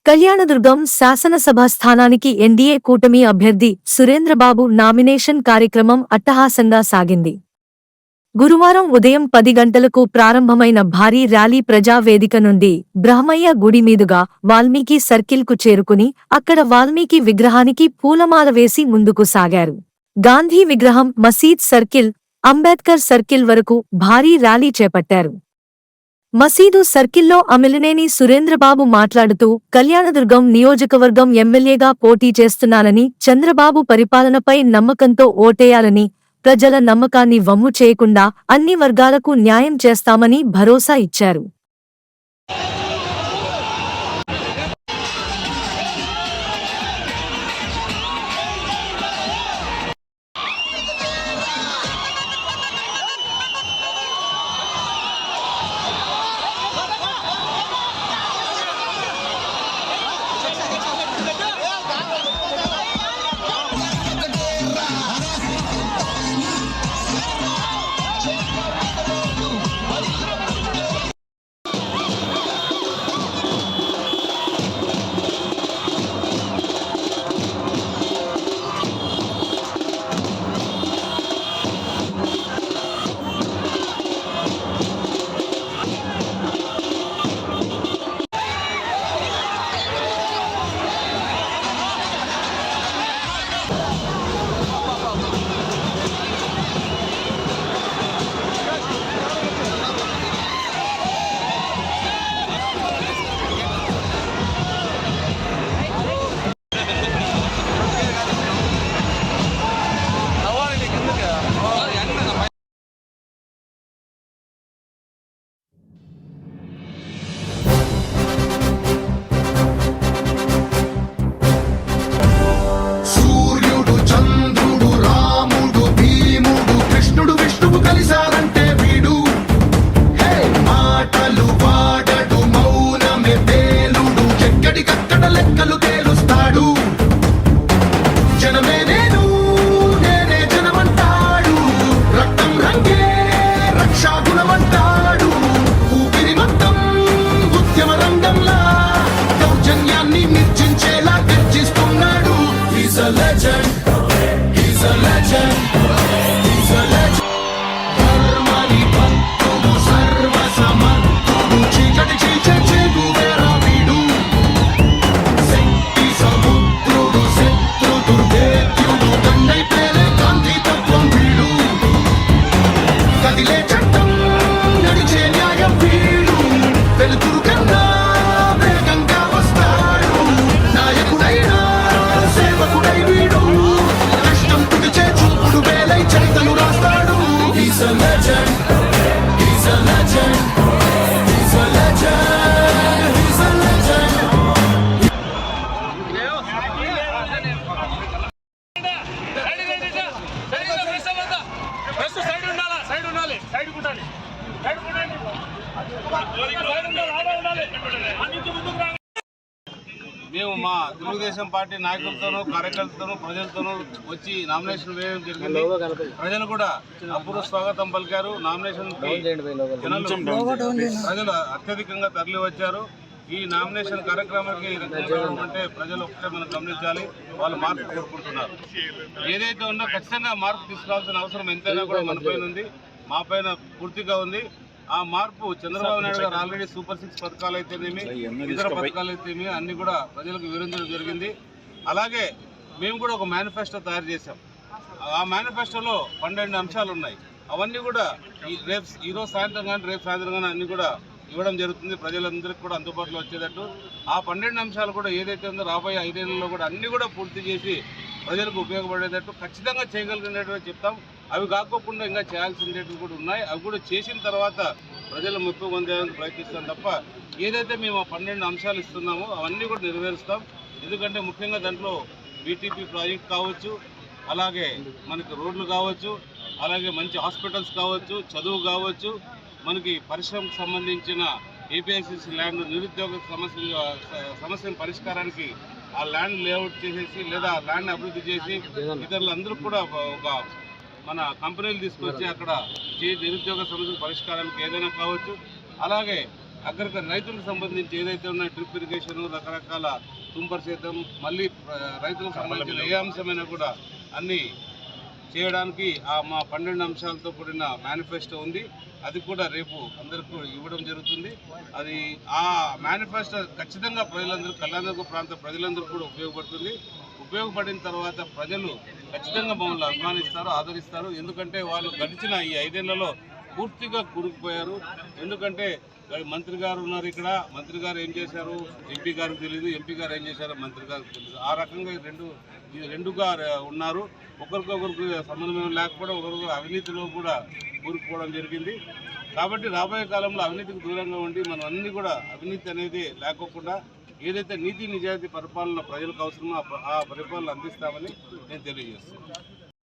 కళ్యాణదుర్గం శాసనసభ స్థానానికి ఎన్డీఏ కూటమి అభ్యర్థి సురేంద్రబాబు నామినేషన్ కార్యక్రమం అట్టహాసంగా సాగింది. గురువారం ఉదయం 10 గంటలకు ప్రారంభమైన భారీ ర్యాలీ ప్రజావేదిక నుండి బ్రహ్మయ్య గుడి మీదుగా వాల్మీకి సర్కిల్కు చేరుకుని అక్కడ వాల్మీకి విగ్రహానికి పూలమాల వేసి ముందుకు సాగారు. గాంధీ విగ్రహం, మసీద్ సర్కిల్, అంబేద్కర్ సర్కిల్ వరకు భారీ ర్యాలీ చేపట్టారు. మసీదు సర్కిల్లో అమిలినేని సురేంద్రబాబు మాట్లాడుతూ కళ్యాణదుర్గం నియోజకవర్గం ఎమ్మెల్యేగా పోటీ చేస్తున్నానని, చంద్రబాబు పరిపాలనపై నమ్మకంతో ఓటేయాలని, ప్రజల నమ్మకాన్ని వమ్ము చేయకుండా అన్ని వర్గాలకు న్యాయం చేస్తామని భరోసా ఇచ్చారు. మేము మా తెలుగుదేశం పార్టీ నాయకులతోనూ, కార్యకర్తలతోనూ, ప్రజలతోనూ వచ్చి నామినేషన్ వేయడం జరిగింది. ప్రజలు కూడా అపూర్వ స్వాగతం పలికారు. నామినేషన్ ప్రజలు అత్యధికంగా తరలి వచ్చారు. ఈ నామినేషన్ కార్యక్రమానికి అంటే ప్రజలు ఒకటే మనం గమనించాలి, వాళ్ళు మార్పు కోరుకుంటున్నారు. ఏదైతే ఉన్నా ఖచ్చితంగా మార్పు తీసుకోవాల్సిన అవసరం ఎంతైనా కూడా మన పైన ఉంది, మా పైన పూర్తిగా ఉంది. ఆ మార్పు చంద్రబాబు నాయుడు గారు ఆల్రెడీ సూపర్ 6 పథకాలు అయితేనేమి, ఇతర పథకాలు అయితేమి అన్ని కూడా ప్రజలకు వివరించడం జరిగింది. అలాగే మేము కూడా ఒక మేనిఫెస్టో తయారు చేశాం. ఆ మేనిఫెస్టోలో 12 అంశాలు ఉన్నాయి. అవన్నీ కూడా ఈరోజు సాయంత్రం కానీ రేపు సాయంత్రం కానీ అన్ని కూడా ఇవ్వడం జరుగుతుంది. ప్రజలందరికీ కూడా అందుబాటులో వచ్చేటట్టు ఆ 12 అంశాలు కూడా ఏదైతే ఉందో రాబోయే 5 ఏళ్లలో కూడా అన్ని కూడా పూర్తి చేసి ప్రజలకు ఉపయోగపడేటట్టు ఖచ్చితంగా చేయగలిగినట్టు చెప్తాం. అవి కాకోకుండా ఇంకా చేయాల్సినవి కూడా ఉన్నాయి. అవి కూడా చేసిన తర్వాత ప్రజల మెప్పు పొందేందుకు ప్రయత్నిస్తాం తప్ప ఏదైతే మేము ఆ 12 అంశాలు ఇస్తున్నామో అవన్నీ కూడా నెరవేరుస్తాం. ఎందుకంటే ముఖ్యంగా దాంట్లో బీటీపీ ప్రాజెక్ట్ కావచ్చు, అలాగే మనకి రోడ్లు కావచ్చు, అలాగే మంచి హాస్పిటల్స్ కావచ్చు, చదువు కావచ్చు, మనకి పరిశ్రమకు సంబంధించిన ఏపీఐసిసి ల్యాండ్, నిరుద్యోగ సమస్యల పరిష్కారానికి ఆ ల్యాండ్ లేఅవుట్ చేసేసి లేదా ల్యాండ్ అభివృద్ధి చేసి ఇతరులందరూ కూడా ఒక మన కంపెనీలు తీసుకొచ్చి అక్కడ నిరుద్యోగ సమస్యల పరిష్కారానికి ఏదైనా కావచ్చు. అలాగే అక్కడికి రైతులకు సంబంధించి ఏదైతే ఉన్నాయో డ్రిప్ ఇరిగేషన్, రకరకాల తుంపర్ శాతం, మళ్ళీ రైతులకు సంబంధించిన ఏ అంశమైనా కూడా అన్నీ చేయడానికి మా 12 అంశాలతో కూడిన మేనిఫెస్టో ఉంది. అది కూడా రేపు అందరికీ ఇవ్వడం జరుగుతుంది. అది ఆ మేనిఫెస్టో ఖచ్చితంగా ప్రజలందరూ, కళ్యాణదుర్గ ప్రాంత ప్రజలందరూ కూడా ఉపయోగపడుతుంది. ఉపయోగపడిన తర్వాత ప్రజలు ఖచ్చితంగా మమ్మల్ని అభిమానిస్తారు, ఆదరిస్తారు. ఎందుకంటే వాళ్ళు గడిచిన ఈ 5 ఏళ్లలో పూర్తిగా కూరుకుపోయారు. ఎందుకంటే మంత్రి గారు ఉన్నారు ఇక్కడ, మంత్రి గారు ఏం చేశారు ఎంపీ గారికి తెలియదు, ఎంపీ గారు ఏం చేశారో మంత్రి గారికి తెలియదు. ఆ రకంగా రెండుగా ఉన్నారు. ఒకరికొకరికి సంబంధం లేకపోవడం, ఒకరికొకరు అవినీతిలో కూడా కూరుకుపోవడం జరిగింది. కాబట్టి రాబోయే కాలంలో అవినీతికి దూరంగా ఉండి మనం అన్ని కూడా అవినీతి అనేది లేకోకుండా ఏదైతే నీతి నిజాయితీ పరిపాలన ప్రజలకు అవసరమో ఆ పరిపాలన అందిస్తామని నేను తెలియజేస్తున్నాను.